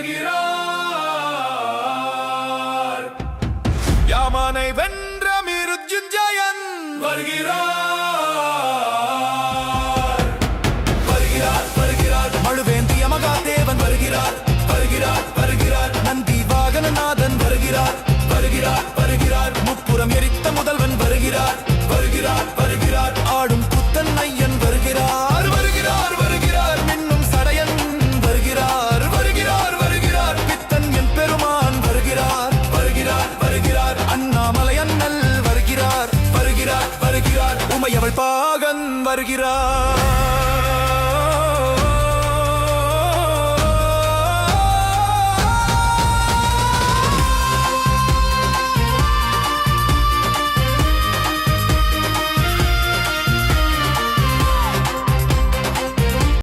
வருகிறார். யாமானை வென்ற மிருத்யுஞ்சயன் வருகிறார். வருகிறார் வருகிறார் மழுவேந்திய மகாதேவன் வருகிறார். வருகிறார் வருகிறார் நந்தி வாகனநாதன் வருகிறார். வருகிறார் வருகிறார் முப்புறம் எரித்த முதல்வன் வருகிறார். வருகிறார் வருகிறார் ஆடும் புத்தன் ஐயன் வருகிறார். வருகிறார் வருகிறார் மின்னும் சடையன் வருகிறார். வருகிறார் வருகிறார் பித்தன் என் பெருமான் வருகிறார். வருகிறார் வருகிறார் அண்ணாமலை அண்ணல் வருகிறார். வருகிறார் வருகிறார் உமையவள் பாகன் வருகிறார்.